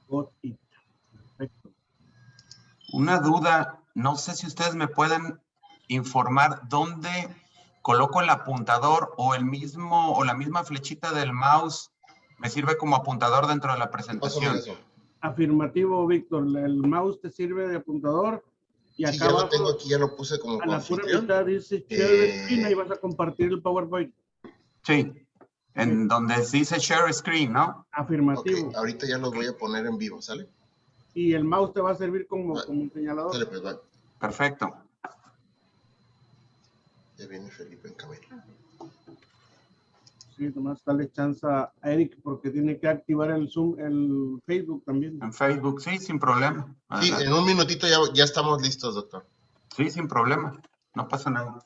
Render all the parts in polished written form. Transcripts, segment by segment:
Got it. Perfecto. Una duda, no sé si ustedes me pueden informar dónde coloco el apuntador o el mismo o la misma flechita del mouse me sirve como apuntador dentro de la presentación. Afirmativo, Víctor. El mouse te sirve de apuntador y Sí, acá ya abajo, lo tengo aquí, ya lo puse como a la pura anfitrión. mitad dice share screen, ahí vas a compartir el PowerPoint. Sí, en donde dice share screen, ¿no? Afirmativo. Ok, ahorita ya los voy a poner en vivo, ¿sale? Y el mouse te va a servir como un señalador. Sale, pues, vale. Perfecto. Ya viene Felipe en camino. Sí, nomás dale chance a Eric porque tiene que activar el Zoom, el Facebook también. En Facebook, sí, sin problema. Sí, en un minutito ya estamos listos, doctor. Sí, sin problema. No pasa nada.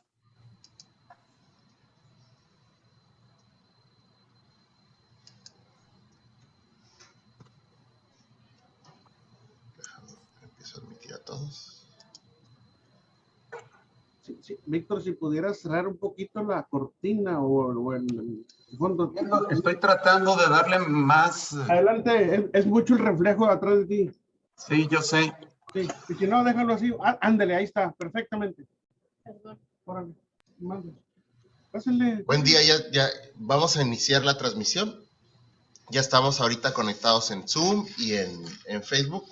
Empiezo a admitir a todos. Sí. Víctor, si pudieras cerrar un poquito la cortina o el fondo. Estoy tratando de darle más. Adelante, es mucho el reflejo atrás de ti. Sí, yo sé. Sí, y si no, déjalo así. Ándale, ahí está, perfectamente. Órale, mande. Pásenle. Buen día, ya vamos a iniciar la transmisión. Ya estamos ahorita conectados en Zoom y en Facebook.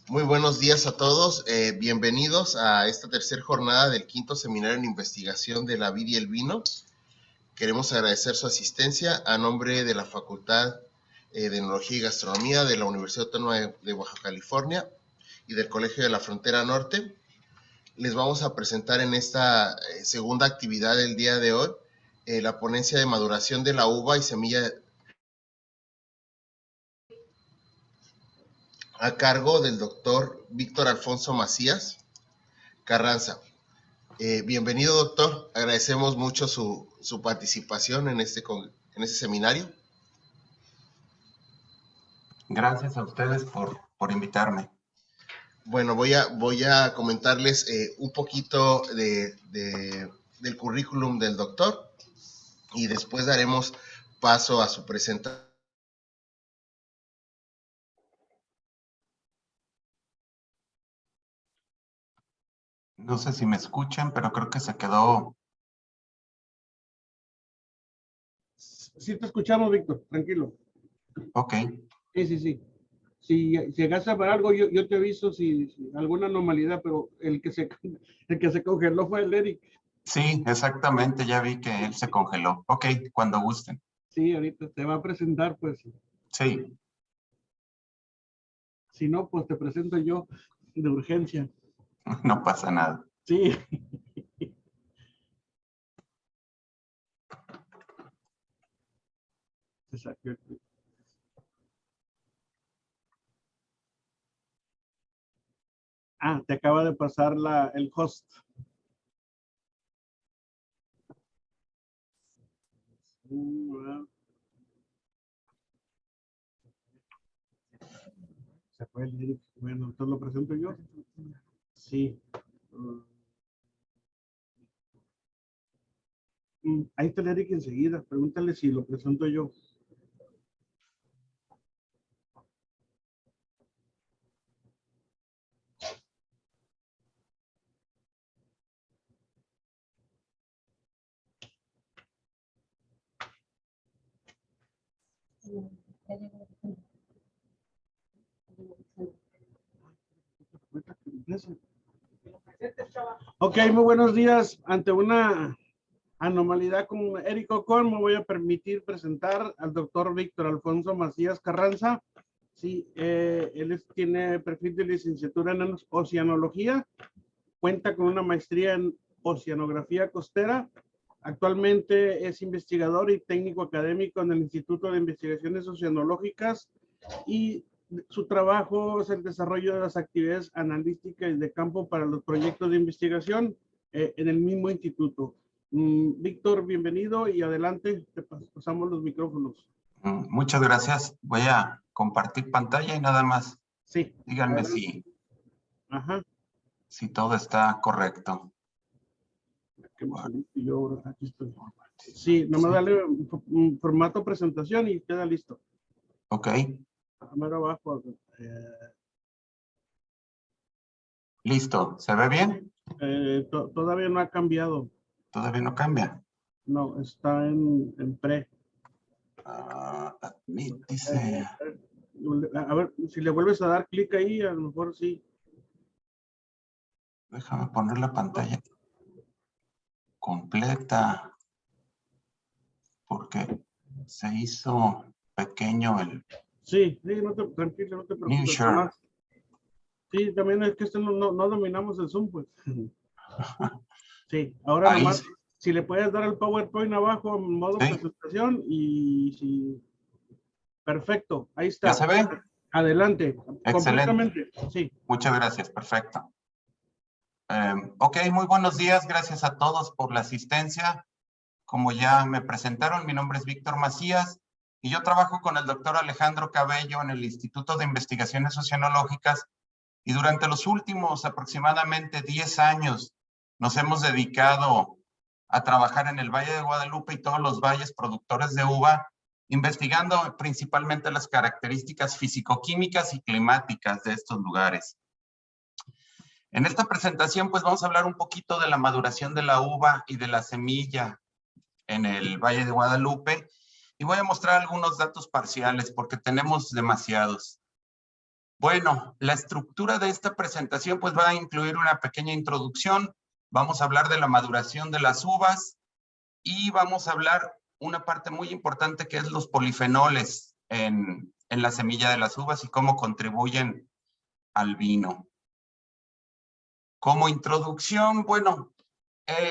Muy buenos días a todos. Bienvenidos a esta tercera jornada del quinto seminario en investigación de la vid y el vino. Queremos agradecer su asistencia a nombre de la Facultad de Enología y Gastronomía de la Universidad Autónoma de Baja California y del Colegio de la Frontera Norte. Les vamos a presentar en esta segunda actividad del día de hoy la ponencia de maduración de la uva y semilla a cargo del doctor Víctor Alfonso Macías Carranza. Bienvenido, doctor. Agradecemos mucho su participación en este seminario. Gracias a ustedes por invitarme. Bueno, voy a comentarles un poquito del currículum del doctor y después daremos paso a su presentación. No sé si me escuchan, pero creo que se quedó. Sí te escuchamos, Víctor, tranquilo. Ok. Sí. Si llegas a ver algo, yo te aviso si alguna anomalidad, pero el que se congeló fue el Eric. Sí, exactamente. Ya vi que él se congeló. Ok, cuando gusten. Sí, ahorita te va a presentar, pues. Sí. Si no, pues te presento yo de urgencia. No pasa nada. Sí. Exacto. Te acaba de pasar el host. Se fue el Eric. Bueno, entonces lo presento yo. Sí. Ahí está el Eric enseguida. Pregúntale si lo presento yo. Ok, muy buenos días. Ante una anomalidad con Eric Ocon, me voy a permitir presentar al doctor Víctor Alfonso Macías Carranza. Sí, él tiene perfil de licenciatura en oceanología, cuenta con una maestría en oceanografía costera. Actualmente es investigador y técnico académico en el Instituto de Investigaciones Oceanológicas y su trabajo es el desarrollo de las actividades analíticas de campo para los proyectos de investigación en el mismo instituto. Víctor, bienvenido y adelante, te pasamos los micrófonos. Muchas gracias. Voy a compartir pantalla y nada más. Sí. Díganme si todo está correcto. Yo aquí estoy. Sí, nomás dale un formato presentación y queda listo. Ok. mero abajo. Listo, ¿se ve bien? Todavía no ha cambiado. Todavía no cambia. No, está en pre. Admit, dice. A ver, si le vuelves a dar clic ahí, a lo mejor sí. Déjame poner la pantalla completa. Porque se hizo pequeño el Sí, tranquilo, no te New preocupes. Share. Nomás. Sí, también es que no dominamos el Zoom, pues. Sí, ahora Ahí nomás, sí. si le puedes dar el PowerPoint abajo en modo Sí. presentación y si... Perfecto, ahí ¿Ya está. se ve? Adelante, Excelente. completamente, sí. Muchas gracias, perfecto. Ok, muy buenos días, gracias a todos por la asistencia. Como ya me presentaron, mi nombre es Víctor Macías y yo trabajo con el doctor Alejandro Cabello en el Instituto de Investigaciones Oceanológicas y durante los últimos aproximadamente 10 años nos hemos dedicado a trabajar en el Valle de Guadalupe y todos los valles productores de uva, investigando principalmente las características físico-químicas y climáticas de estos lugares. En esta presentación, pues vamos a hablar un poquito de la maduración de la uva y de la semilla en el Valle de Guadalupe y voy a mostrar algunos datos parciales porque tenemos demasiados. Bueno, la estructura de esta presentación pues va a incluir una pequeña introducción, vamos a hablar de la maduración de las uvas y vamos a hablar una parte muy importante que es los polifenoles en la semilla de las uvas y cómo contribuyen al vino. Como introducción, bueno,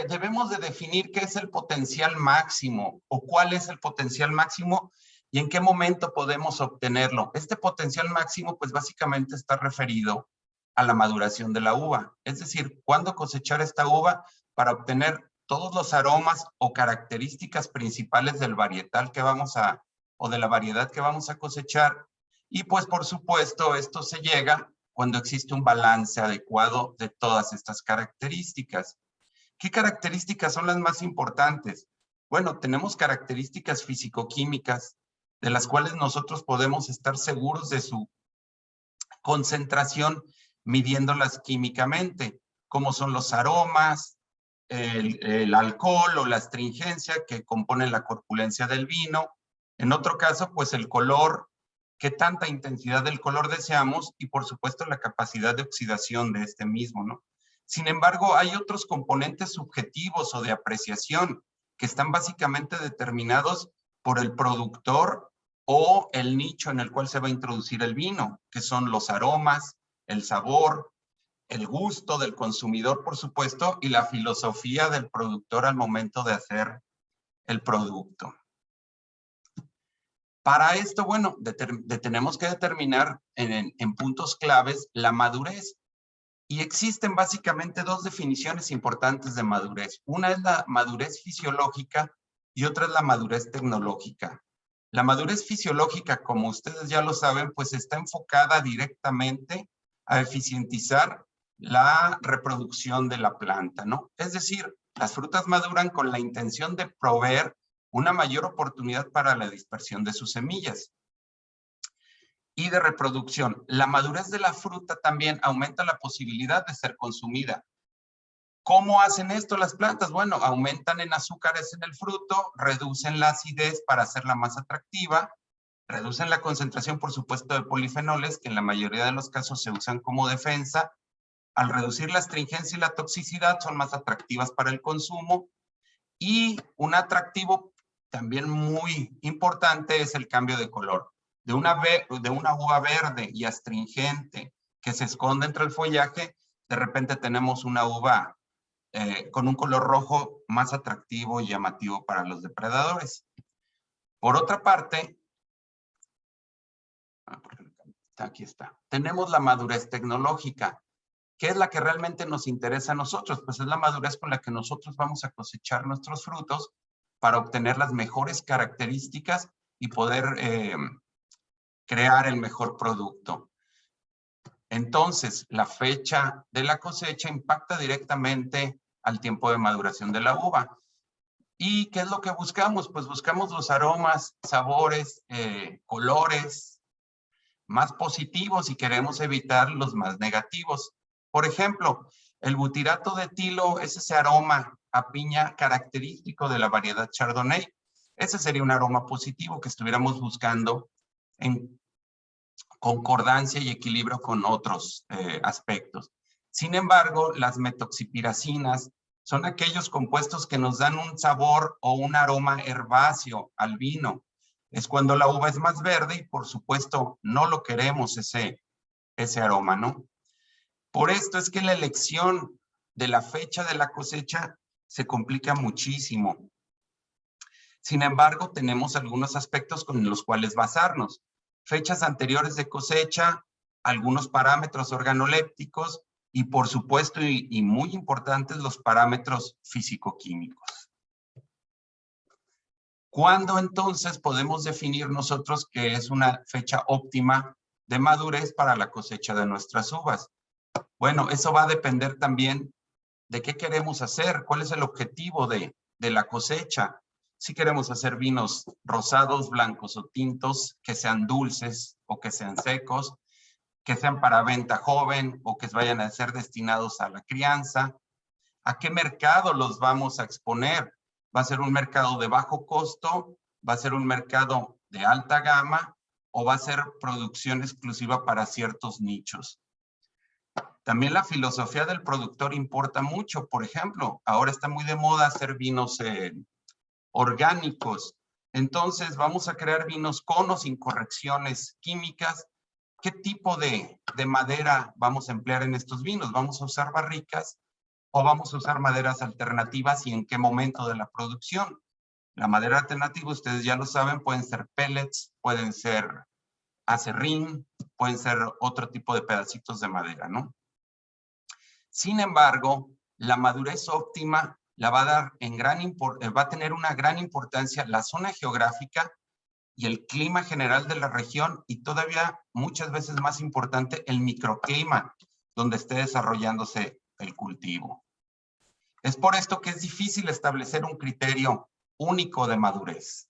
debemos de definir qué es el potencial máximo o cuál es el potencial máximo y en qué momento podemos obtenerlo. Este potencial máximo, pues básicamente está referido a la maduración de la uva. Es decir, cuándo cosechar esta uva para obtener todos los aromas o características principales del varietal que vamos a, o de la variedad que vamos a cosechar. Y pues por supuesto, esto se llega cuando existe un balance adecuado de todas estas características. ¿Qué características son las más importantes? Bueno, tenemos características físico-químicas de las cuales nosotros podemos estar seguros de su concentración midiéndolas químicamente, como son los aromas, el alcohol o la astringencia que componen la corpulencia del vino. En otro caso, pues el color, qué tanta intensidad del color deseamos y por supuesto la capacidad de oxidación de este mismo, ¿no? Sin embargo, hay otros componentes subjetivos o de apreciación que están básicamente determinados por el productor o el nicho en el cual se va a introducir el vino, que son los aromas, el sabor, el gusto del consumidor, por supuesto, y la filosofía del productor al momento de hacer el producto. Para esto, bueno, tenemos que determinar en puntos claves la madurez. Y existen básicamente dos definiciones importantes de madurez. Una es la madurez fisiológica y otra es la madurez tecnológica. La madurez fisiológica, como ustedes ya lo saben, pues está enfocada directamente a eficientizar la reproducción de la planta, ¿no? Es decir, las frutas maduran con la intención de proveer una mayor oportunidad para la dispersión de sus semillas y de reproducción. La madurez de la fruta también aumenta la posibilidad de ser consumida. ¿Cómo hacen esto las plantas? Bueno, aumentan en azúcares en el fruto, reducen la acidez para hacerla más atractiva, reducen la concentración, por supuesto, de polifenoles, que en la mayoría de los casos se usan como defensa. Al reducir la astringencia y la toxicidad, son más atractivas para el consumo. Y un atractivo también muy importante es el cambio de color. De una uva verde y astringente que se esconde entre el follaje, de repente tenemos una uva con un color rojo más atractivo y llamativo para los depredadores. Por otra parte, aquí está, tenemos la madurez tecnológica. ¿Qué es la que realmente nos interesa a nosotros? Pues es la madurez con la que nosotros vamos a cosechar nuestros frutos para obtener las mejores características y poder crear el mejor producto. Entonces, la fecha de la cosecha impacta directamente al tiempo de maduración de la uva. ¿Y qué es lo que buscamos? Pues buscamos los aromas, sabores, colores, más positivos y queremos evitar los más negativos. Por ejemplo, el butirato de etilo es ese aroma a piña característico de la variedad Chardonnay. Ese sería un aroma positivo que estuviéramos buscando en concordancia y equilibrio con otros aspectos. Sin embargo, las metoxipiracinas son aquellos compuestos que nos dan un sabor o un aroma herbáceo al vino. Es cuando la uva es más verde y, por supuesto, no lo queremos ese aroma, ¿no? Por esto es que la elección de la fecha de la cosecha se complica muchísimo. Sin embargo, tenemos algunos aspectos con los cuales basarnos. Fechas anteriores de cosecha, algunos parámetros organolépticos y, por supuesto, y muy importantes, los parámetros físico-químicos. ¿Cuándo entonces podemos definir nosotros que es una fecha óptima de madurez para la cosecha de nuestras uvas? Bueno, eso va a depender también de qué queremos hacer, cuál es el objetivo de la cosecha. Si queremos hacer vinos rosados, blancos o tintos, que sean dulces o que sean secos, que sean para venta joven o que vayan a ser destinados a la crianza. ¿A qué mercado los vamos a exponer? ¿Va a ser un mercado de bajo costo? ¿Va a ser un mercado de alta gama? ¿O va a ser producción exclusiva para ciertos nichos? También la filosofía del productor importa mucho. Por ejemplo, ahora está muy de moda hacer vinos orgánicos. Entonces, vamos a crear vinos con o sin correcciones químicas. ¿Qué tipo de madera vamos a emplear en estos vinos? ¿Vamos a usar barricas o vamos a usar maderas alternativas y en qué momento de la producción? La madera alternativa, ustedes ya lo saben, pueden ser pellets, pueden ser acerrín, pueden ser otro tipo de pedacitos de madera, ¿no? Sin embargo, la madurez óptima la va a dar va a tener una gran importancia la zona geográfica y el clima general de la región y todavía muchas veces más importante el microclima donde esté desarrollándose el cultivo. Es por esto que es difícil establecer un criterio único de madurez.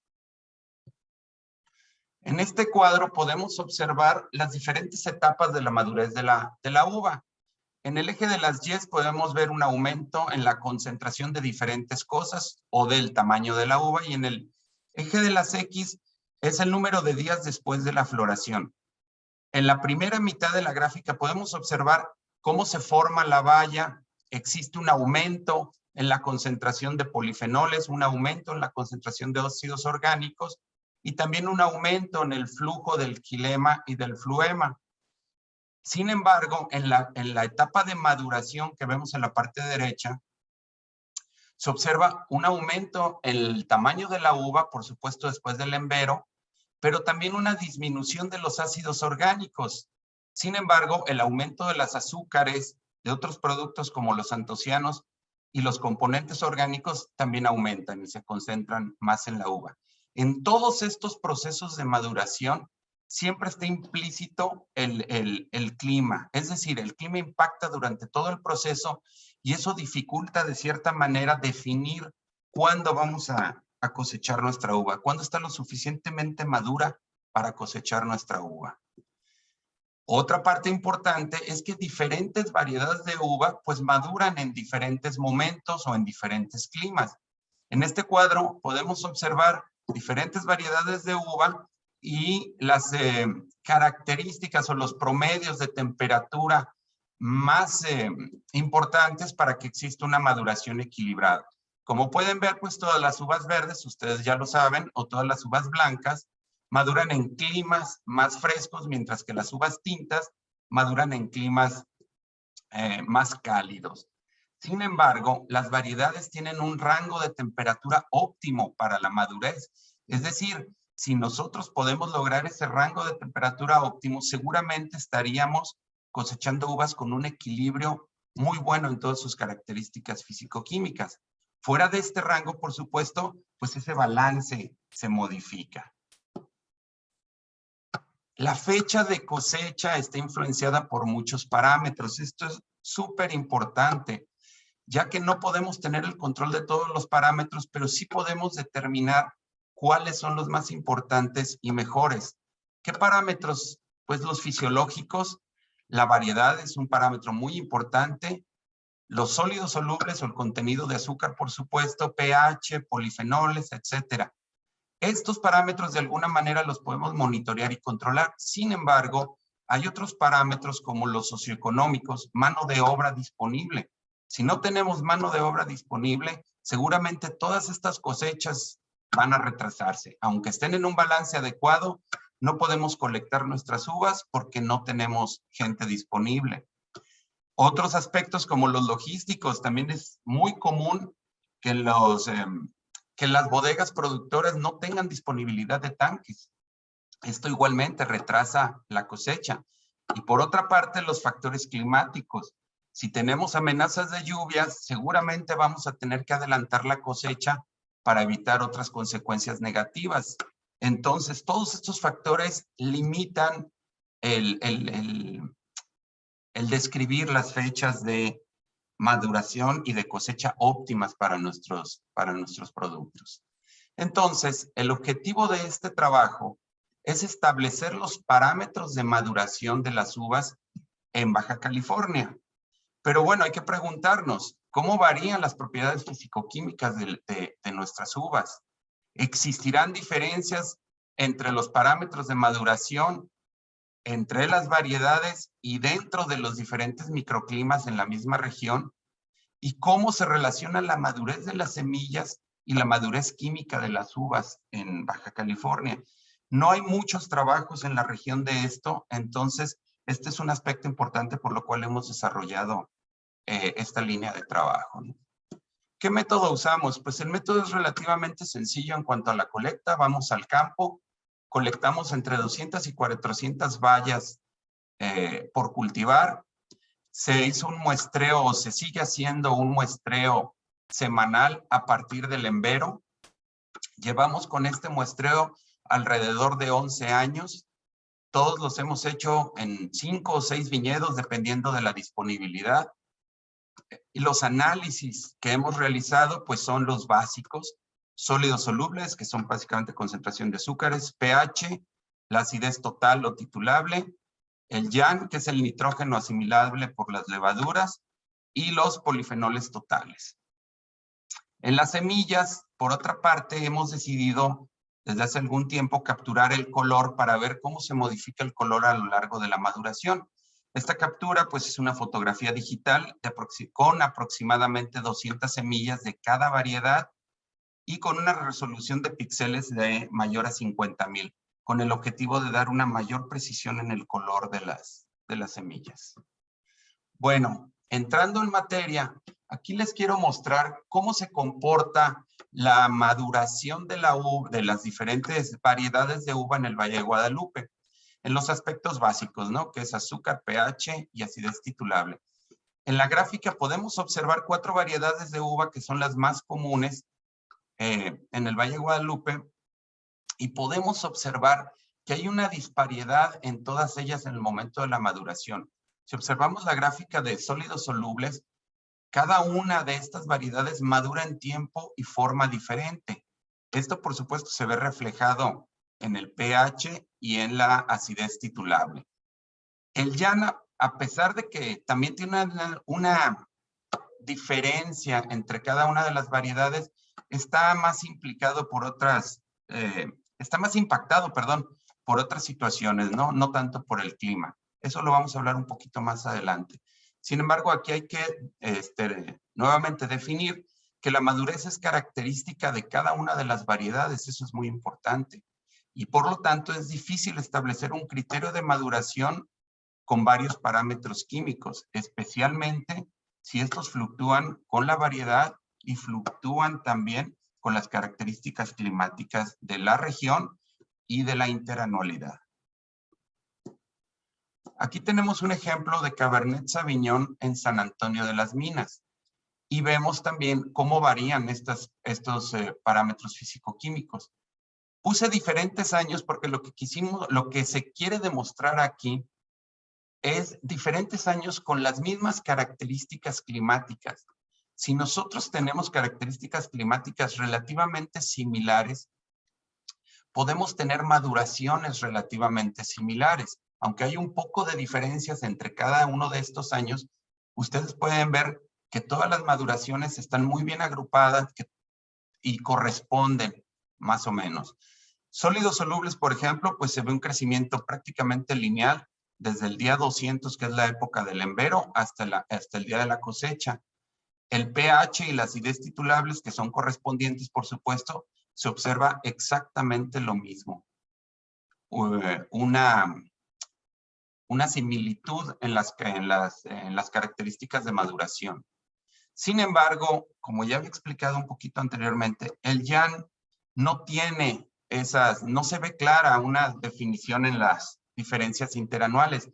En este cuadro podemos observar las diferentes etapas de la madurez de la uva. En el eje de las Y podemos ver un aumento en la concentración de diferentes cosas o del tamaño de la uva, y en el eje de las X es el número de días después de la floración. En la primera mitad de la gráfica podemos observar cómo se forma la baya. Existe un aumento en la concentración de polifenoles, un aumento en la concentración de óxidos orgánicos y también un aumento en el flujo del xilema y del fluema. Sin embargo, en la etapa de maduración que vemos en la parte derecha, se observa un aumento en el tamaño de la uva, por supuesto después del embero, pero también una disminución de los ácidos orgánicos. Sin embargo, el aumento de las azúcares, de otros productos como los antocianos y los componentes orgánicos también aumentan y se concentran más en la uva. En todos estos procesos de maduración, siempre está implícito el clima. Es decir, el clima impacta durante todo el proceso y eso dificulta de cierta manera definir cuándo vamos a cosechar nuestra uva, cuándo está lo suficientemente madura para cosechar nuestra uva. Otra parte importante es que diferentes variedades de uva pues maduran en diferentes momentos o en diferentes climas. En este cuadro podemos observar diferentes variedades de uva y las características o los promedios de temperatura más importantes para que exista una maduración equilibrada. Como pueden ver, pues todas las uvas verdes, ustedes ya lo saben, o todas las uvas blancas, maduran en climas más frescos, mientras que las uvas tintas maduran en climas más cálidos. Sin embargo, las variedades tienen un rango de temperatura óptimo para la madurez. Es decir, si nosotros podemos lograr ese rango de temperatura óptimo, seguramente estaríamos cosechando uvas con un equilibrio muy bueno en todas sus características físico-químicas. Fuera de este rango, por supuesto, pues ese balance se modifica. La fecha de cosecha está influenciada por muchos parámetros. Esto es súper importante, ya que no podemos tener el control de todos los parámetros, pero sí podemos determinar cuáles son los más importantes y mejores. ¿Qué parámetros Pues los fisiológicos, la variedad es un parámetro muy importante, los sólidos solubles o el contenido de azúcar, por supuesto, pH, polifenoles, etcétera. Estos parámetros de alguna manera los podemos monitorear y controlar. Sin embargo, hay otros parámetros como los socioeconómicos, mano de obra disponible. Si no tenemos mano de obra disponible, seguramente todas estas cosechas van a retrasarse. Aunque estén en un balance adecuado, no podemos colectar nuestras uvas porque no tenemos gente disponible. Otros aspectos como los logísticos, también es muy común que las bodegas productoras no tengan disponibilidad de tanques. Esto igualmente retrasa la cosecha. Y por otra parte, los factores climáticos. Si tenemos amenazas de lluvias, seguramente vamos a tener que adelantar la cosecha para evitar otras consecuencias negativas. Entonces, todos estos factores limitan el describir las fechas de maduración y de cosecha óptimas para nuestros productos. Entonces, el objetivo de este trabajo es establecer los parámetros de maduración de las uvas en Baja California. Pero bueno, hay que preguntarnos, ¿cómo varían las propiedades físico-químicas de nuestras uvas? ¿Existirán diferencias entre los parámetros de maduración, entre las variedades y dentro de los diferentes microclimas en la misma región? ¿Y cómo se relaciona la madurez de las semillas y la madurez química de las uvas en Baja California? No hay muchos trabajos en la región de esto, entonces este es un aspecto importante por lo cual hemos desarrollado esta línea de trabajo, ¿no? ¿Qué método usamos? Pues el método es relativamente sencillo en cuanto a la colecta. Vamos al campo, colectamos entre 200 y 400 bayas por cultivar. Se hizo un muestreo, o se sigue haciendo un muestreo semanal a partir del embero. Llevamos con este muestreo alrededor de 11 años. Todos los hemos hecho en 5 o 6 viñedos, dependiendo de la disponibilidad. Y los análisis que hemos realizado, pues son los básicos: sólidos solubles, que son básicamente concentración de azúcares, pH, la acidez total o titulable, el YAN, que es el nitrógeno asimilable por las levaduras, y los polifenoles totales. En las semillas, por otra parte, hemos decidido desde hace algún tiempo capturar el color para ver cómo se modifica el color a lo largo de la maduración. Esta captura, pues, es una fotografía digital con aproximadamente 200 semillas de cada variedad y con una resolución de píxeles de mayor a 50,000, con el objetivo de dar una mayor precisión en el color de las semillas. Bueno, entrando en materia, aquí les quiero mostrar cómo se comporta la maduración de las diferentes variedades de uva en el Valle de Guadalupe, en los aspectos básicos, ¿no? Que es azúcar, pH y acidez titulable. En la gráfica podemos observar 4 variedades de uva que son las más comunes en el Valle de Guadalupe, y podemos observar que hay una disparidad en todas ellas en el momento de la maduración. Si observamos la gráfica de sólidos solubles, cada una de estas variedades madura en tiempo y forma diferente. Esto, por supuesto, se ve reflejado en el pH y en la acidez titulable. El YAN, a pesar de que también tiene una diferencia entre cada una de las variedades, está más implicado por otras, está más impactado, perdón, por otras situaciones, ¿no? No tanto por el clima. Eso lo vamos a hablar un poquito más adelante. Sin embargo, aquí hay que nuevamente definir que la madurez es característica de cada una de las variedades. Eso es muy importante. Y por lo tanto es difícil establecer un criterio de maduración con varios parámetros químicos, especialmente si estos fluctúan con la variedad y fluctúan también con las características climáticas de la región y de la interanualidad. Aquí tenemos un ejemplo de Cabernet Sauvignon en San Antonio de las Minas. Y vemos también cómo varían estos parámetros físico-químicos. Puse diferentes años porque lo que se quiere demostrar aquí es diferentes años con las mismas características climáticas. Si nosotros tenemos características climáticas relativamente similares, podemos tener maduraciones relativamente similares. aunque hay un poco de diferencias entre cada uno de estos años, ustedes pueden ver que todas las maduraciones están muy bien agrupadas y corresponden más o menos. Sólidos solubles, por ejemplo, pues se ve un crecimiento prácticamente lineal desde el día 200, que es la época del embero, hasta el día de la cosecha. El pH y la acidez titulables, que son correspondientes, por supuesto, se observa exactamente lo mismo. Una similitud en las características de maduración. Sin embargo, como ya había explicado un poquito anteriormente, el YAN no tiene no se ve clara una definición en las diferencias interanuales,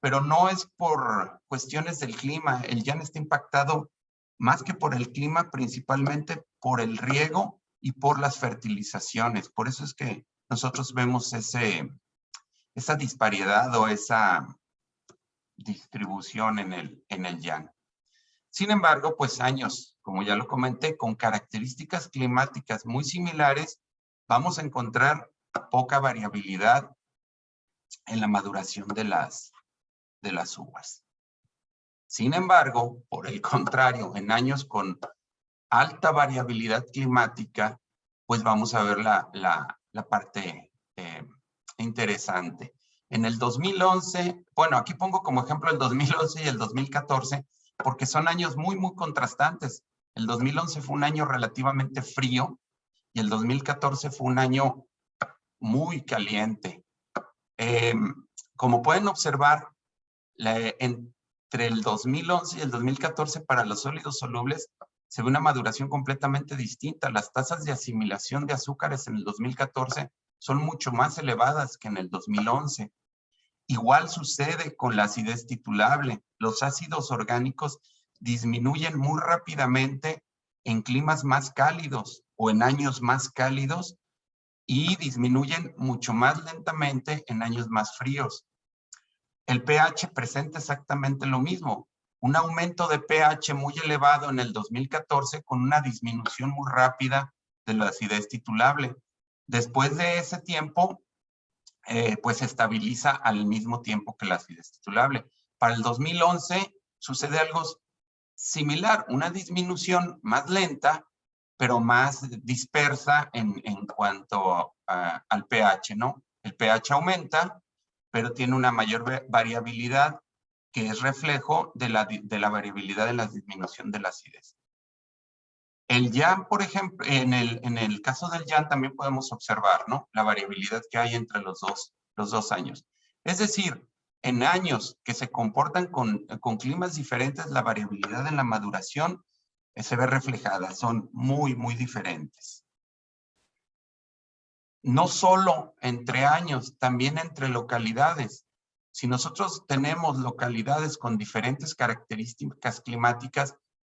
pero no es por cuestiones del clima. El YAN está impactado más que por el clima, principalmente por el riego y por las fertilizaciones. Por eso es que nosotros vemos esa disparidad o esa distribución en el YAN. Sin embargo, pues años, como ya lo comenté, con características climáticas muy similares, vamos a encontrar poca variabilidad en la maduración de las uvas. Sin embargo, por el contrario, en años con alta variabilidad climática, pues vamos a ver la parte interesante. En el 2011, bueno, aquí pongo como ejemplo el 2011 y el 2014, porque son años muy, muy contrastantes. El 2011 fue un año relativamente frío y el 2014 fue un año muy caliente. Como pueden observar, entre el 2011 y el 2014 para los sólidos solubles se ve una maduración completamente distinta. Las tasas de asimilación de azúcares en el 2014 son mucho más elevadas que en el 2011. Igual sucede con la acidez titulable. Los ácidos orgánicos disminuyen muy rápidamente en climas más cálidos o en años más cálidos y disminuyen mucho más lentamente en años más fríos. El pH presenta exactamente lo mismo. Un aumento de pH muy elevado en el 2014 con una disminución muy rápida de la acidez titulable. Después de ese tiempo, pues se estabiliza al mismo tiempo que la acidez titulable. Para el 2011 sucede algo similar, una disminución más lenta, pero más dispersa en cuanto al pH, ¿no? El pH aumenta, pero tiene una mayor variabilidad que es reflejo de la variabilidad de la disminución de la acidez. El YAN, por ejemplo, en el caso del YAN también podemos observar, ¿no?, la variabilidad que hay entre los dos años. Es decir, en años que se comportan con climas diferentes, la variabilidad en la maduración se ve reflejada, son muy, muy diferentes. No solo entre años, también entre localidades. Si nosotros tenemos localidades con diferentes características climáticas,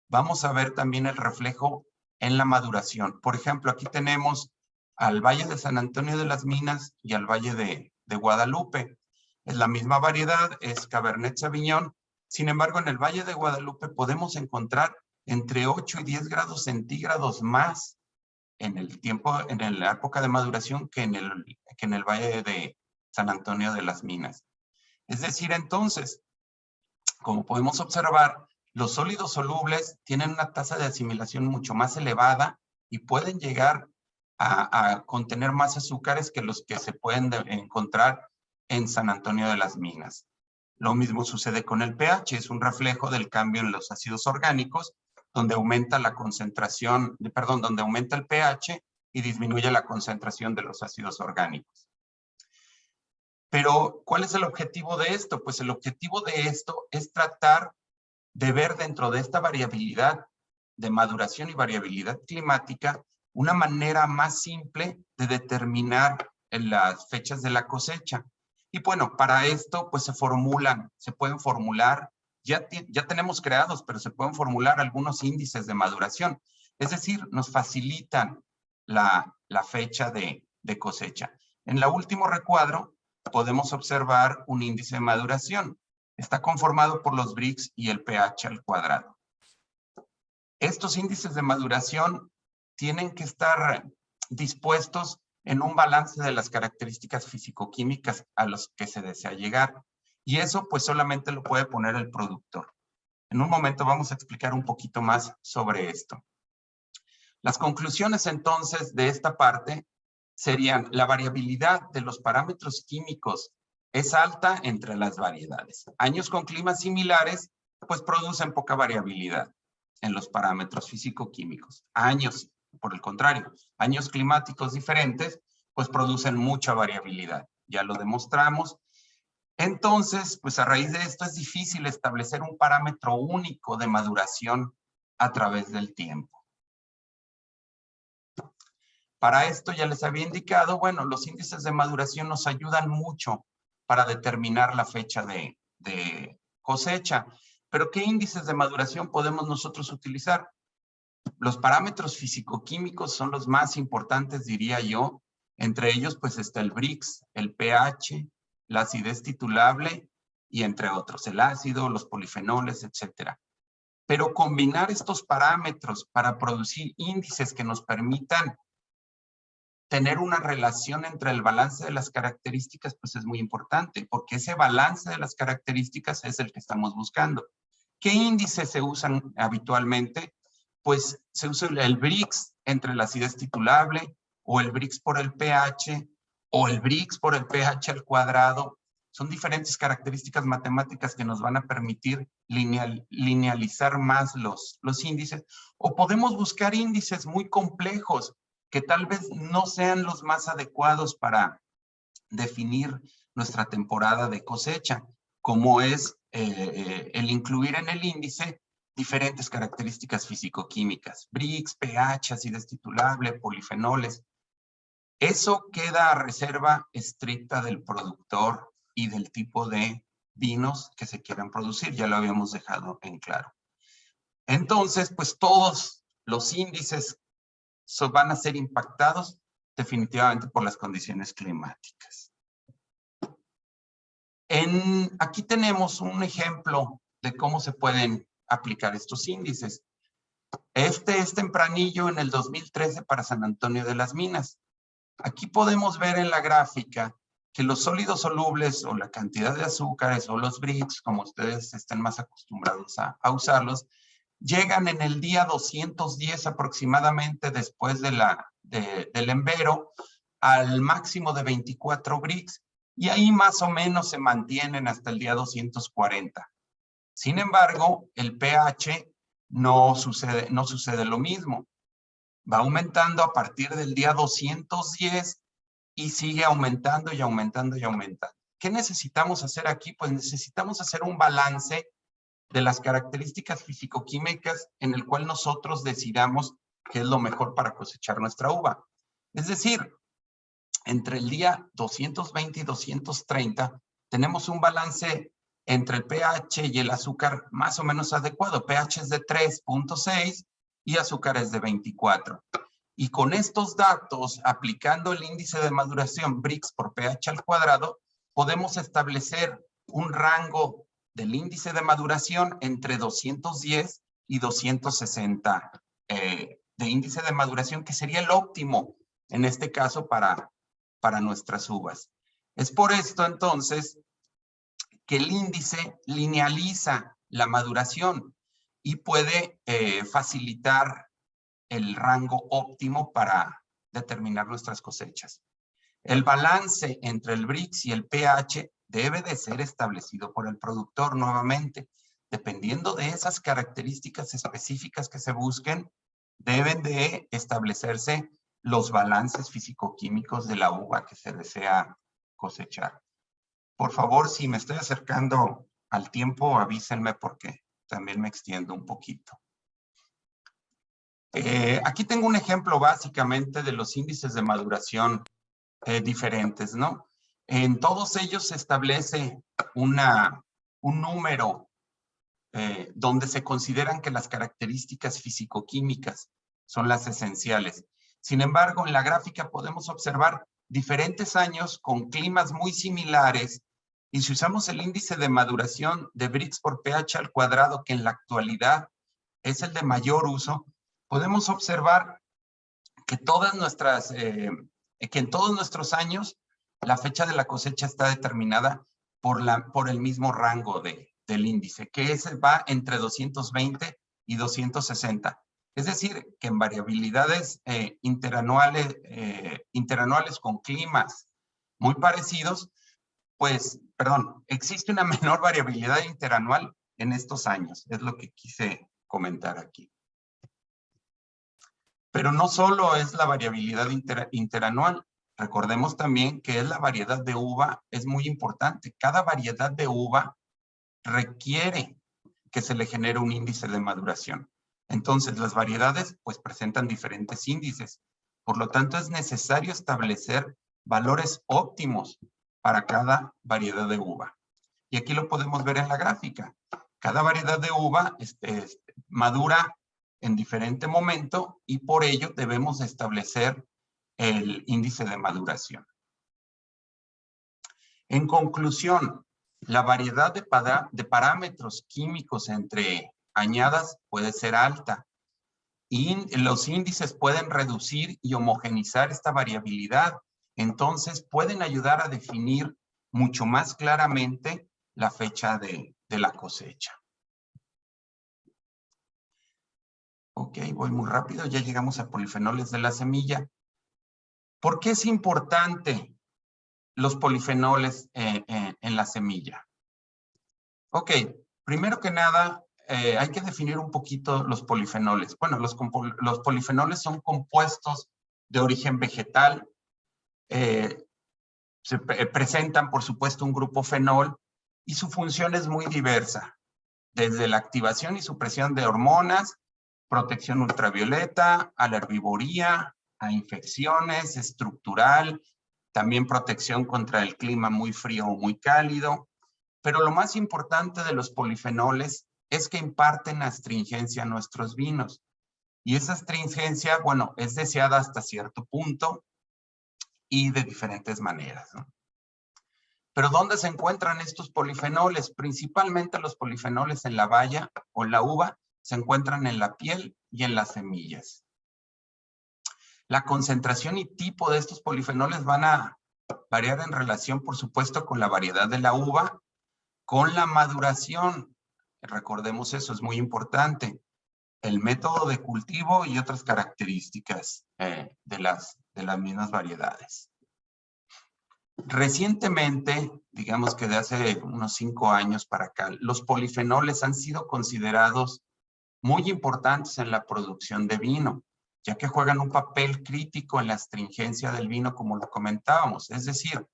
vamos a ver también el reflejo en la maduración. Por ejemplo, aquí tenemos al Valle de San Antonio de las Minas y al Valle de Guadalupe. Es la misma variedad, es Cabernet Sauvignon. Sin embargo, en el Valle de Guadalupe podemos encontrar entre 8 y 10 grados centígrados más en la época de maduración que en el Valle de San Antonio de las Minas. Es decir, entonces, como podemos observar, los sólidos solubles tienen una tasa de asimilación mucho más elevada y pueden llegar a contener más azúcares que los que se pueden encontrar en San Antonio de las Minas. Lo mismo sucede con el pH, es un reflejo del cambio en los ácidos orgánicos, donde aumenta la concentración, donde aumenta el pH y disminuye la concentración de los ácidos orgánicos. Pero, ¿cuál es el objetivo de esto? Pues el objetivo de esto es tratar de ver dentro de esta variabilidad de maduración y variabilidad climática una manera más simple de determinar las fechas de la cosecha. Y bueno, para esto pues se pueden formular, ya tenemos creados, pero se pueden formular algunos índices de maduración. Es decir, nos facilitan la fecha de cosecha. En el último recuadro podemos observar un índice de maduración. Está conformado por los Brix y el pH al cuadrado. Estos índices de maduración tienen que estar dispuestos en un balance de las características físico-químicas a los que se desea llegar. Y eso pues solamente lo puede poner el productor. En un momento vamos a explicar un poquito más sobre esto. Las conclusiones entonces de esta parte serían: la variabilidad de los parámetros químicos es alta entre las variedades. Años con climas similares pues producen poca variabilidad en los parámetros físico-químicos. Años, por el contrario, años climáticos diferentes pues producen mucha variabilidad. Ya lo demostramos. Entonces, pues a raíz de esto es difícil establecer un parámetro único de maduración a través del tiempo. Para esto ya les había indicado, bueno, los índices de maduración nos ayudan mucho para determinar la fecha de cosecha. Pero ¿qué índices de maduración podemos nosotros utilizar? Los parámetros físico-químicos son los más importantes, diría yo. Entre ellos, pues está el Brix, el pH, la acidez titulable y entre otros, el ácido, los polifenoles, etcétera. Pero combinar estos parámetros para producir índices que nos permitan tener una relación entre el balance de las características, pues es muy importante, porque ese balance de las características es el que estamos buscando. ¿Qué índices se usan habitualmente? Pues se usa el Brix entre la acidez titulable, o el Brix por el pH, o el Brix por el pH al cuadrado. Son diferentes características matemáticas que nos van a permitir linealizar más los índices, o podemos buscar índices muy complejos que tal vez no sean los más adecuados para definir nuestra temporada de cosecha, como es el incluir en el índice diferentes características físico-químicas, Brix, pH, acidez titulable, polifenoles. Eso queda a reserva estricta del productor y del tipo de vinos que se quieran producir, ya lo habíamos dejado en claro. Entonces, pues todos los índices van a ser impactados definitivamente por las condiciones climáticas. Aquí tenemos un ejemplo de cómo se pueden aplicar estos índices. Este es tempranillo en el 2013 para San Antonio de las Minas. Aquí podemos ver en la gráfica que los sólidos solubles o la cantidad de azúcares o los Brix, como ustedes estén más acostumbrados a usarlos, llegan en el día 210 aproximadamente después del embero al máximo de 24 Brix, y ahí más o menos se mantienen hasta el día 240. Sin embargo, el pH no sucede lo mismo. Va aumentando a partir del día 210 y sigue aumentando y aumentando y aumentando. ¿Qué necesitamos hacer aquí? Pues necesitamos hacer un balance de las características físico-químicas en el cual nosotros decidamos qué es lo mejor para cosechar nuestra uva. Es decir, entre el día 220 y 230 tenemos un balance entre el pH y el azúcar más o menos adecuado. pH es de 3.6 y azúcar es de 24. Y con estos datos, aplicando el índice de maduración Brix por pH al cuadrado, podemos establecer un rango del índice de maduración entre 210 y 260 de índice de maduración, que sería el óptimo en este caso para nuestras uvas. Es por esto entonces que el índice linealiza la maduración y puede facilitar el rango óptimo para determinar nuestras cosechas. El balance entre el Brix y el pH debe de ser establecido por el productor nuevamente. Dependiendo de esas características específicas que se busquen, deben de establecerse los balances físico-químicos de la uva que se desea cosechar. Por favor, si me estoy acercando al tiempo, avísenme porque también me extiendo un poquito. Aquí tengo un ejemplo básicamente de los índices de maduración diferentes, ¿no? En todos ellos se establece un número donde se consideran que las características físico-químicas son las esenciales. Sin embargo, en la gráfica podemos observar diferentes años con climas muy similares, y si usamos el índice de maduración de Brix por pH al cuadrado, que en la actualidad es el de mayor uso, podemos observar que todas nuestras que en todos nuestros años la fecha de la cosecha está determinada por el mismo rango del índice, que va entre 220 y 260. Es decir, que en variabilidades interanuales con climas muy parecidos, pues, existe una menor variabilidad interanual en estos años. Es lo que quise comentar aquí. Pero no solo es la variabilidad interanual. Recordemos también que la variedad de uva es muy importante. Cada variedad de uva requiere que se le genere un índice de maduración. Entonces, las variedades pues presentan diferentes índices. Por lo tanto, es necesario establecer valores óptimos para cada variedad de uva. Y aquí lo podemos ver en la gráfica. Cada variedad de uva madura en diferente momento y por ello debemos establecer el índice de maduración. En conclusión, la variedad de parámetros químicos entre añadas puede ser alta y los índices pueden reducir y homogenizar esta variabilidad. Entonces, pueden ayudar a definir mucho más claramente la fecha de la cosecha. Ok, voy muy rápido, ya llegamos a polifenoles de la semilla. ¿Por qué es importante los polifenoles en la semilla? Ok, primero que nada, hay que definir un poquito los polifenoles. Bueno, los polifenoles son compuestos de origen vegetal. Se presentan, por supuesto, un grupo fenol y su función es muy diversa. Desde la activación y supresión de hormonas, protección ultravioleta, a la herbivoría, a infecciones, estructural, también protección contra el clima muy frío o muy cálido. Pero lo más importante de los polifenoles es que imparten astringencia a nuestros vinos. Y esa astringencia, bueno, es deseada hasta cierto punto y de diferentes maneras, ¿no? Pero ¿dónde se encuentran estos polifenoles? Principalmente los polifenoles en la baya o la uva se encuentran en la piel y en las semillas. La concentración y tipo de estos polifenoles van a variar en relación, por supuesto, con la variedad de la uva, con la maduración. Recordemos eso, es muy importante. El método de cultivo y otras características de las mismas variedades. Recientemente, digamos que de hace unos 5 años para acá, los polifenoles han sido considerados muy importantes en la producción de vino, ya que juegan un papel crítico en la astringencia del vino, como lo comentábamos. Es decir,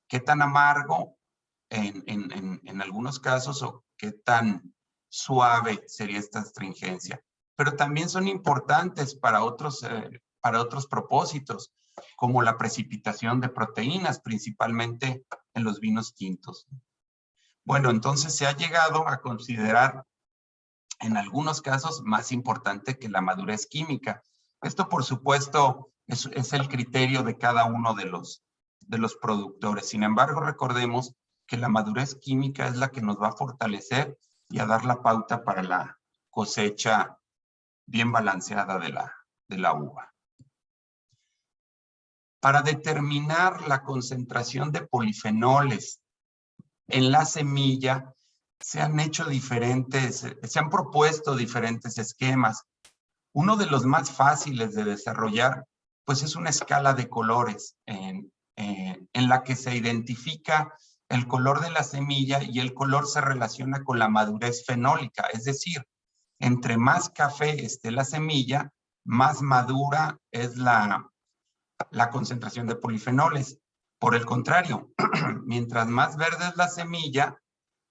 qué tan amargo en algunos casos o qué tan suave sería esta astringencia. Pero también son importantes para otros propósitos, como la precipitación de proteínas, principalmente en los vinos tintos. Bueno, entonces se ha llegado a considerar en algunos casos más importante que la madurez química. Esto, por supuesto, es el criterio de cada uno de los productores. Sin embargo, recordemos que la madurez química es la que nos va a fortalecer y a dar la pauta para la cosecha bien balanceada de la uva. Para determinar la concentración de polifenoles en la semilla, se han propuesto diferentes esquemas. Uno de los más fáciles de desarrollar, pues es una escala de colores en la que se identifica el color de la semilla y el color se relaciona con la madurez fenólica. Es decir, entre más café esté la semilla, más madura es la concentración de polifenoles. Por el contrario, mientras más verde es la semilla,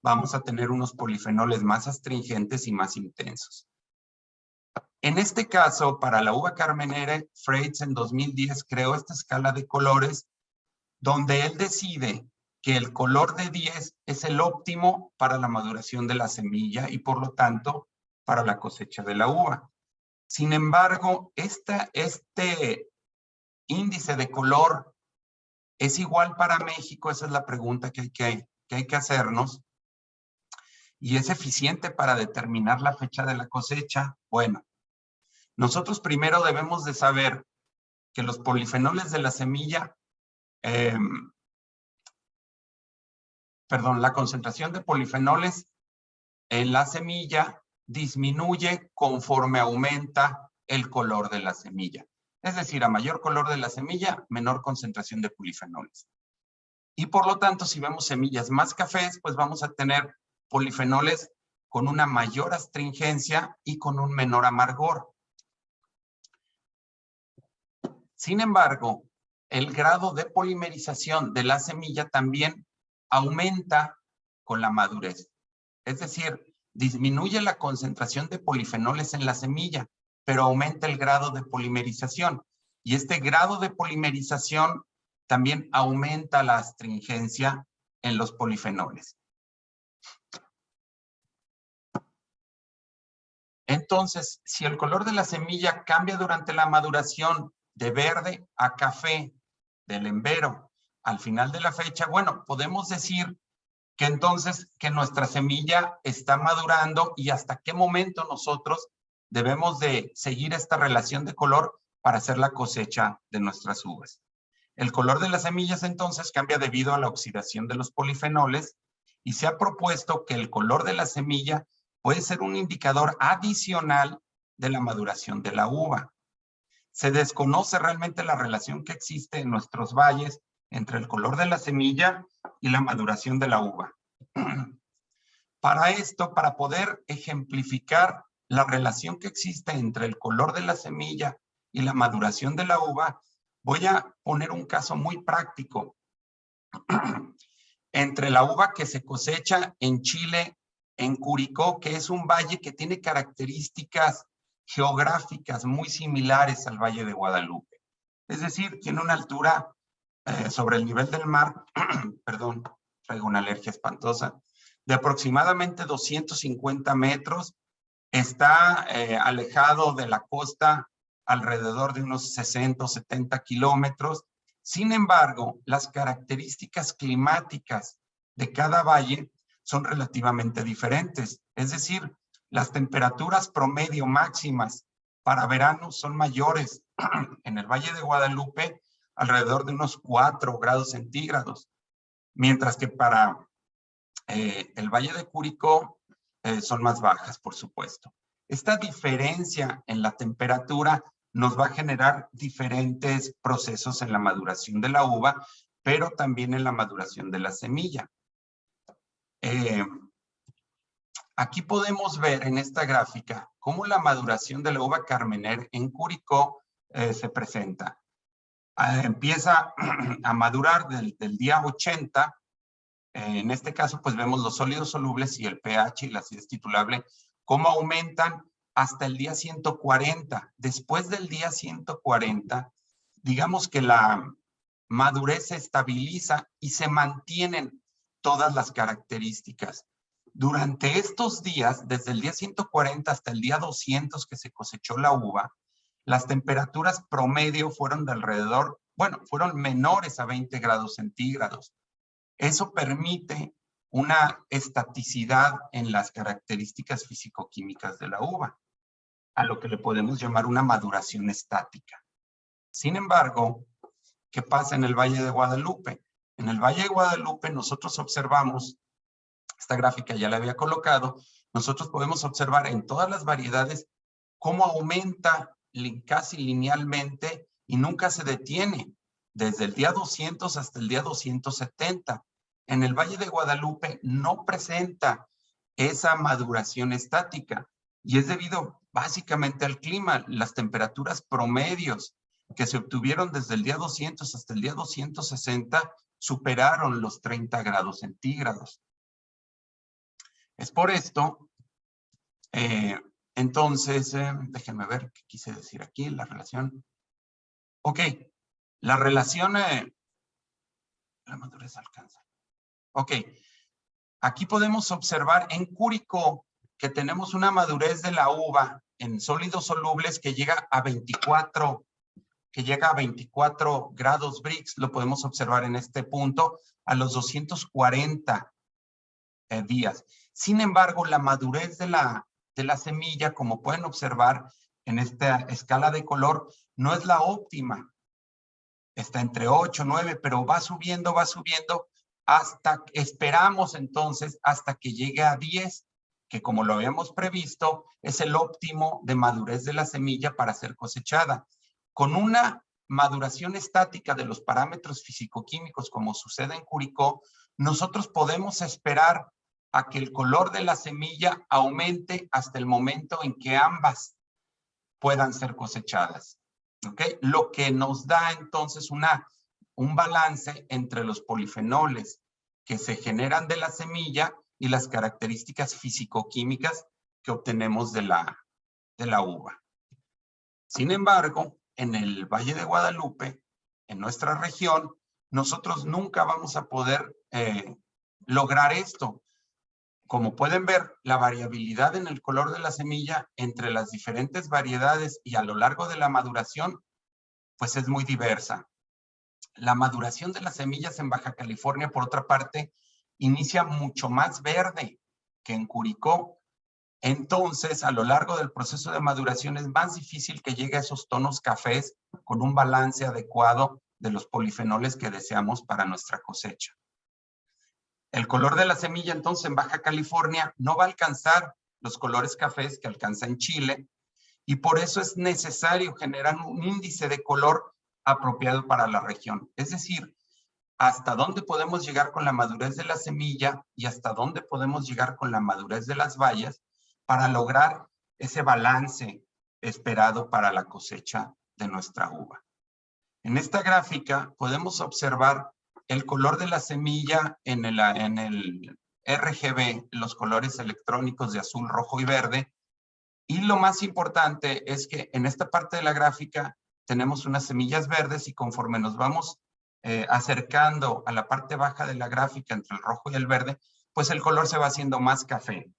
vamos a tener unos polifenoles más astringentes y más intensos. En este caso, para la uva carmenera, Freitz en 2010 creó esta escala de colores donde él decide que el color de 10 es el óptimo para la maduración de la semilla y por lo tanto para la cosecha de la uva. Sin embargo, este índice de color es igual para México. Esa es la pregunta que hay que hacernos. ¿Y es eficiente para determinar la fecha de la cosecha? Bueno, nosotros primero debemos de saber que los polifenoles de la semilla, la concentración de polifenoles en la semilla disminuye conforme aumenta el color de la semilla. Es decir, a mayor color de la semilla, menor concentración de polifenoles. Y por lo tanto, si vemos semillas más cafés, pues vamos a tener polifenoles con una mayor astringencia y con un menor amargor. Sin embargo, el grado de polimerización de la semilla también aumenta con la madurez. Es decir, disminuye la concentración de polifenoles en la semilla, pero aumenta el grado de polimerización. Y este grado de polimerización también aumenta la astringencia en los polifenoles. Entonces, si el color de la semilla cambia durante la maduración de verde a café del embero al final de la fecha, bueno, podemos decir que entonces que nuestra semilla está madurando y hasta qué momento nosotros debemos de seguir esta relación de color para hacer la cosecha de nuestras uvas. El color de las semillas entonces cambia debido a la oxidación de los polifenoles y se ha propuesto que el color de la semilla puede ser un indicador adicional de la maduración de la uva. Se desconoce realmente la relación que existe en nuestros valles entre el color de la semilla y la maduración de la uva. Para esto, para poder ejemplificar la relación que existe entre el color de la semilla y la maduración de la uva, voy a poner un caso muy práctico. Entre la uva que se cosecha en Chile, en Curicó, que es un valle que tiene características geográficas muy similares al Valle de Guadalupe. Es decir, tiene una altura sobre el nivel del mar, perdón, traigo una alergia espantosa, de aproximadamente 250 metros. Está alejado de la costa alrededor de unos 60 o 70 kilómetros. Sin embargo, las características climáticas de cada valle son relativamente diferentes. Es decir, las temperaturas promedio máximas para verano son mayores en el Valle de Guadalupe, alrededor de unos 4 grados centígrados, mientras que para el Valle de Curicó son más bajas, por supuesto. Esta diferencia en la temperatura nos va a generar diferentes procesos en la maduración de la uva, pero también en la maduración de la semilla. Aquí podemos ver en esta gráfica cómo la maduración de la uva Carmener en Curicó se presenta. Empieza a madurar del día 80. En este caso, pues vemos los sólidos solubles y el pH y la acidez titulable, cómo aumentan hasta el día 140. Después del día 140, digamos que la madurez se estabiliza y se mantienen todas las características. Durante estos días, desde el día 140 hasta el día 200 que se cosechó la uva, las temperaturas promedio fueron de alrededor, bueno, fueron menores a 20 grados centígrados. Eso permite una estaticidad en las características físico-químicas de la uva, a lo que le podemos llamar una maduración estática. Sin embargo, ¿qué pasa en el Valle de Guadalupe? En el Valle de Guadalupe nosotros observamos, esta gráfica ya la había colocado, nosotros podemos observar en todas las variedades cómo aumenta casi linealmente y nunca se detiene, desde el día 200 hasta el día 270. En el Valle de Guadalupe no presenta esa maduración estática y es debido básicamente al clima. Las temperaturas promedios que se obtuvieron desde el día 200 hasta el día 260 superaron los 30 grados centígrados. Es por esto, entonces, déjenme ver qué quise decir aquí, la relación. Ok, la relación, la madurez alcanza. Ok, aquí podemos observar en Curicó que tenemos una madurez de la uva en sólidos solubles que llega a 24 grados Brix. Lo podemos observar en este punto a los 240 días. Sin embargo, la madurez de la semilla, como pueden observar en esta escala de color, no es la óptima. está entre 8, 9, pero va subiendo hasta, esperamos entonces, hasta que llegue a 10, que como lo habíamos previsto, es el óptimo de madurez de la semilla para ser cosechada. Con una maduración estática de los parámetros físico-químicos, como sucede en Curicó, nosotros podemos esperar a que el color de la semilla aumente hasta el momento en que ambas puedan ser cosechadas. ¿Okay? Lo que nos da entonces un balance entre los polifenoles que se generan de la semilla y las características físico-químicas que obtenemos de la uva. Sin embargo, en el Valle de Guadalupe, en nuestra región, nosotros nunca vamos a poder lograr esto. Como pueden ver, la variabilidad en el color de la semilla entre las diferentes variedades y a lo largo de la maduración, pues es muy diversa. La maduración de las semillas en Baja California, por otra parte, inicia mucho más verde que en Curicó. Entonces, a lo largo del proceso de maduración es más difícil que llegue a esos tonos cafés con un balance adecuado de los polifenoles que deseamos para nuestra cosecha. El color de la semilla, entonces, en Baja California no va a alcanzar los colores cafés que alcanza en Chile, y por eso es necesario generar un índice de color apropiado para la región. Es decir, hasta dónde podemos llegar con la madurez de la semilla y hasta dónde podemos llegar con la madurez de las bayas para lograr ese balance esperado para la cosecha de nuestra uva. En esta gráfica podemos observar el color de la semilla en el RGB, los colores electrónicos de azul, rojo y verde. Y lo más importante es que en esta parte de la gráfica tenemos unas semillas verdes y conforme nos vamos acercando a la parte baja de la gráfica entre el rojo y el verde, pues el color se va haciendo más café.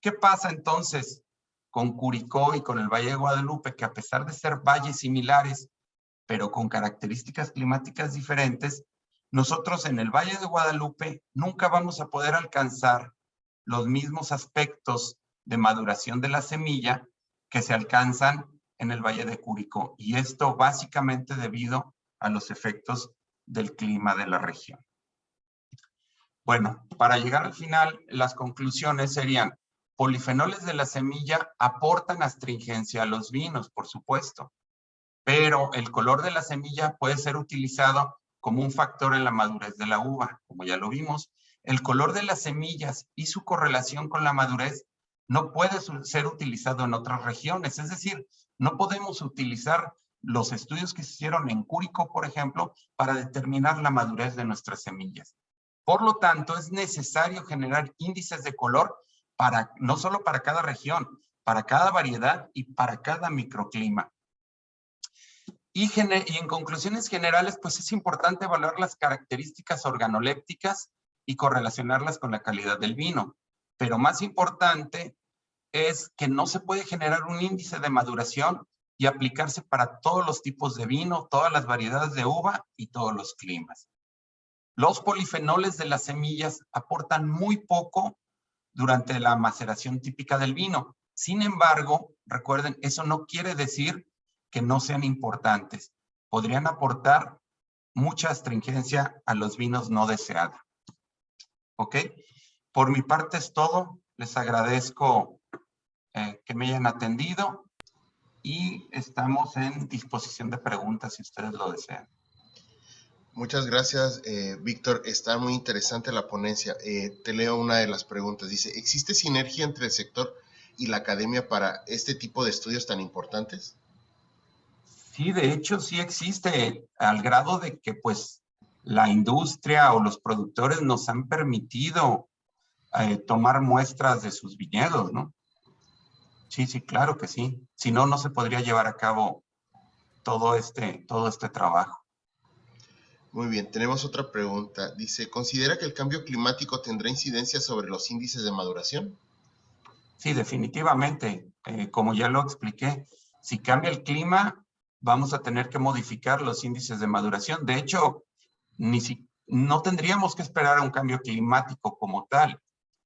¿Qué pasa entonces con Curicó y con el Valle de Guadalupe? Que a pesar de ser valles similares, pero con características climáticas diferentes, nosotros en el Valle de Guadalupe nunca vamos a poder alcanzar los mismos aspectos de maduración de la semilla que se alcanzan en el Valle de Curicó. Y esto básicamente debido a los efectos del clima de la región. Bueno, para llegar al final, las conclusiones serían: polifenoles de la semilla aportan astringencia a los vinos, por supuesto, pero el color de la semilla puede ser utilizado como un factor en la madurez de la uva, como ya lo vimos. El color de las semillas y su correlación con la madurez no puede ser utilizado en otras regiones, es decir, no podemos utilizar los estudios que se hicieron en Curicó, por ejemplo, para determinar la madurez de nuestras semillas. Por lo tanto, es necesario generar índices de color no solo para cada región, para cada variedad y para cada microclima. Y en conclusiones generales, pues es importante evaluar las características organolépticas y correlacionarlas con la calidad del vino. Pero más importante es que no se puede generar un índice de maduración y aplicarse para todos los tipos de vino, todas las variedades de uva y todos los climas. Los polifenoles de las semillas aportan muy poco durante la maceración típica del vino. Sin embargo, recuerden, eso no quiere decir que no sean importantes. Podrían aportar mucha astringencia a los vinos no deseada. ¿Ok? Por mi parte es todo. Les agradezco que me hayan atendido y estamos en disposición de preguntas si ustedes lo desean. Muchas gracias, Víctor. Está muy interesante la ponencia. Te leo una de las preguntas. Dice, ¿existe sinergia entre el sector y la academia para este tipo de estudios tan importantes? Sí, de hecho sí existe, al grado de que pues la industria o los productores nos han permitido tomar muestras de sus viñedos, ¿no? Sí, sí, claro que sí. Si no, no se podría llevar a cabo todo este trabajo. Muy bien, tenemos otra pregunta. Dice, ¿considera que el cambio climático tendrá incidencia sobre los índices de maduración? Sí, definitivamente. Como ya lo expliqué, si cambia el clima, vamos a tener que modificar los índices de maduración. De hecho, no tendríamos que esperar a un cambio climático como tal.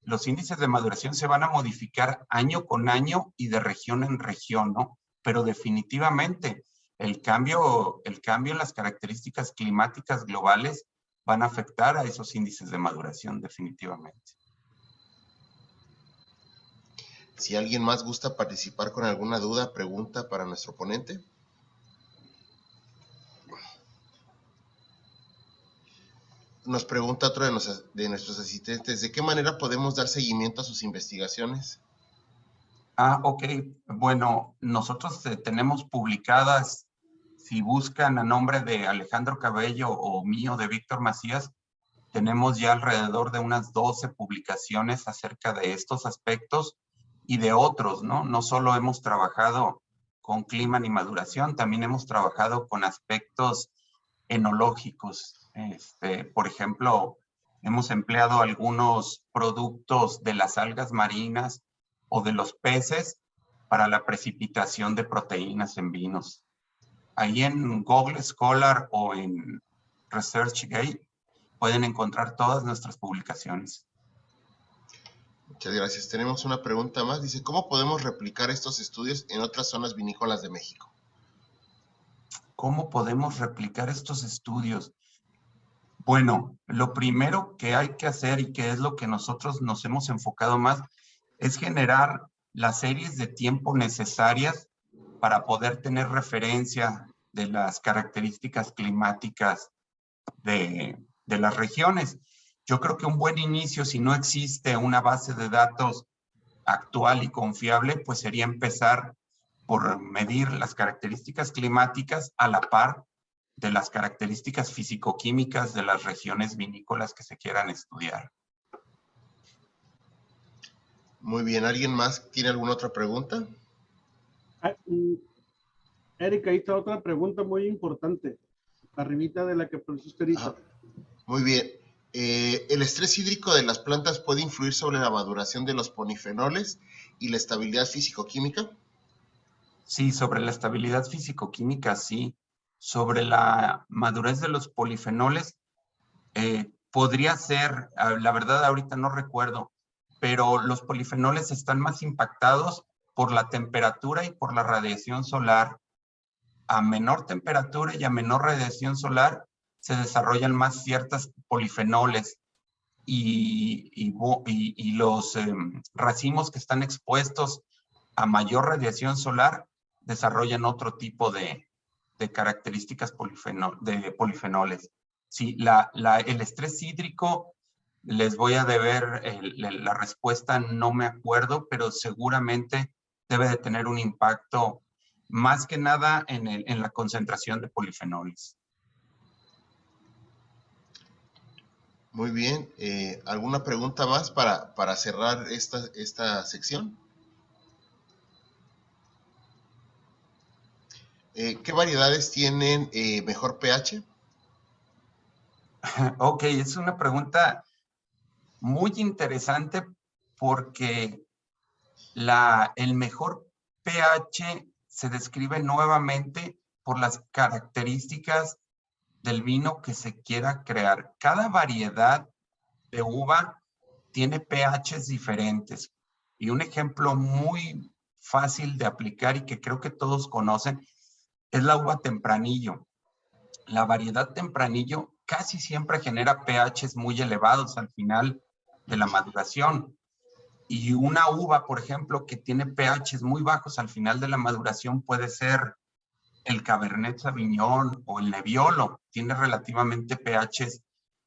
Los índices de maduración se van a modificar año con año y de región en región, ¿no? Pero definitivamente el cambio en las características climáticas globales van a afectar a esos índices de maduración definitivamente. Si alguien más gusta participar con alguna duda, pregunta para nuestro ponente. Nos pregunta otro de nuestros asistentes, ¿de qué manera podemos dar seguimiento a sus investigaciones? Ok. Bueno, nosotros tenemos publicadas, si buscan a nombre de Alejandro Cabello o mío, de Víctor Macías, tenemos ya alrededor de unas 12 publicaciones acerca de estos aspectos y de otros, ¿no? No solo hemos trabajado con clima ni maduración, también hemos trabajado con aspectos enológicos. Por ejemplo, hemos empleado algunos productos de las algas marinas o de los peces para la precipitación de proteínas en vinos. Ahí en Google Scholar o en ResearchGate pueden encontrar todas nuestras publicaciones. Muchas gracias. Tenemos una pregunta más. Dice, ¿cómo podemos replicar estos estudios en otras zonas vinícolas de México? ¿Cómo podemos replicar estos estudios? Bueno, lo primero que hay que hacer y que es lo que nosotros nos hemos enfocado más es generar las series de tiempo necesarias para poder tener referencia de las características climáticas de las regiones. Yo creo que un buen inicio, si no existe una base de datos actual y confiable, pues sería empezar por medir las características climáticas a la par de las características físico-químicas de las regiones vinícolas que se quieran estudiar. Muy bien, ¿alguien más tiene alguna otra pregunta? Erika, ahí está otra pregunta muy importante, arribita de la que pusiste ahorita. Muy bien. ¿El estrés hídrico de las plantas puede influir sobre la maduración de los polifenoles y la estabilidad físico-química? Sí, sobre la estabilidad físico-química, sí. Sobre la madurez de los polifenoles, podría ser, la verdad ahorita no recuerdo, pero los polifenoles están más impactados por la temperatura y por la radiación solar. A menor temperatura y a menor radiación solar se desarrollan más ciertas polifenoles y los racimos que están expuestos a mayor radiación solar desarrollan otro tipo de características de polifenoles. Sí, el estrés hídrico, les voy a deber la respuesta, no me acuerdo, pero seguramente debe de tener un impacto más que nada en la concentración de polifenoles. Muy bien. ¿Alguna pregunta más para cerrar esta sección? ¿Qué variedades tienen mejor pH? Ok, es una pregunta muy interesante porque el mejor pH se describe nuevamente por las características del vino que se quiera crear. Cada variedad de uva tiene pHs diferentes. Y un ejemplo muy fácil de aplicar y que creo que todos conocen es la uva tempranillo. La variedad tempranillo casi siempre genera pHs muy elevados al final de la maduración. Y una uva, por ejemplo, que tiene pHs muy bajos al final de la maduración puede ser el Cabernet Sauvignon o el Nebbiolo. Tiene relativamente pHs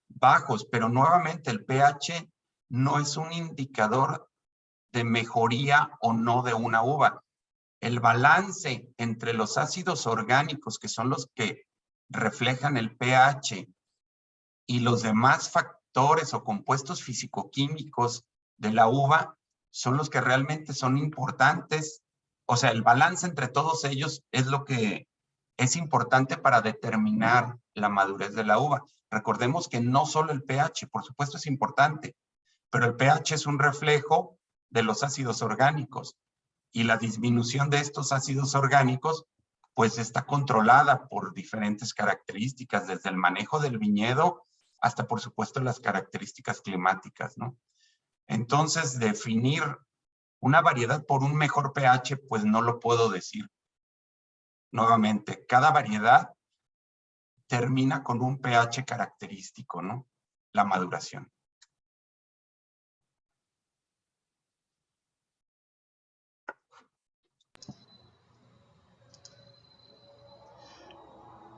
bajos, pero nuevamente el pH no es un indicador de mejoría o no de una uva. El balance entre los ácidos orgánicos, que son los que reflejan el pH, y los demás factores o compuestos físico-químicos de la uva son los que realmente son importantes. O sea, el balance entre todos ellos es lo que es importante para determinar la madurez de la uva. Recordemos que no solo el pH, por supuesto es importante, pero el pH es un reflejo de los ácidos orgánicos y la disminución de estos ácidos orgánicos pues está controlada por diferentes características, desde el manejo del viñedo hasta por supuesto las características climáticas, ¿no? Entonces, definir una variedad por un mejor pH, pues no lo puedo decir. nuevamente, cada variedad termina con un pH característico, ¿no? La maduración.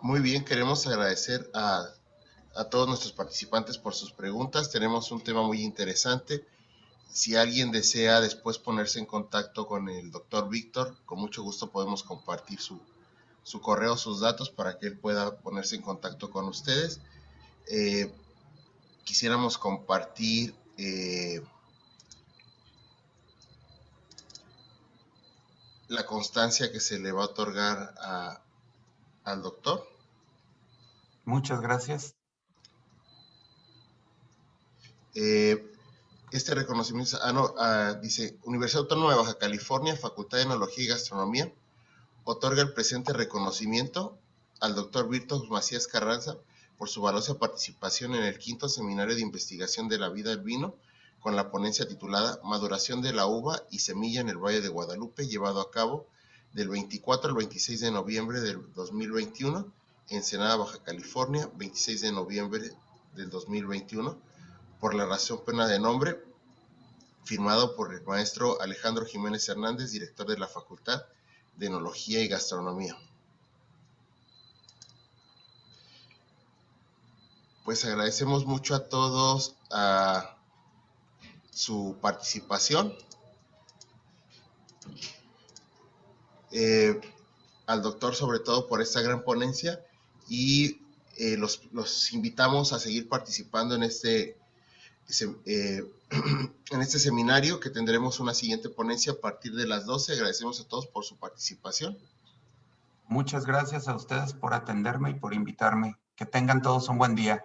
Muy bien, queremos agradecer a todos nuestros participantes por sus preguntas. Tenemos un tema muy interesante. Si alguien desea después ponerse en contacto con el doctor Víctor, con mucho gusto podemos compartir su correo, sus datos, para que él pueda ponerse en contacto con ustedes. Quisiéramos compartir la constancia que se le va a otorgar al doctor. Muchas gracias. Este reconocimiento, dice, Universidad Autónoma de Baja California, Facultad de Enología y Gastronomía, otorga el presente reconocimiento al doctor Víctor Macías Carranza por su valiosa participación en el 5º Seminario de Investigación de la Vida del Vino, con la ponencia titulada Maduración de la uva y semilla en el Valle de Guadalupe, llevado a cabo del 24 al 26 de noviembre del 2021, en Ensenada, Baja California, 26 de noviembre del 2021, por la razón plena de nombre, firmado por el maestro Alejandro Jiménez Hernández, director de la Facultad de Enología y Gastronomía. Pues agradecemos mucho a todos su participación. Al doctor sobre todo por esta gran ponencia, y los invitamos a seguir participando en este seminario, que tendremos una siguiente ponencia a partir de las 12. Agradecemos a todos por su participación. Muchas gracias a ustedes por atenderme y por invitarme. Que tengan todos un buen día.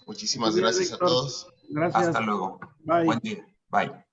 Muchísimas gracias a todos. Gracias. Hasta luego. Bye. Buen día. Bye.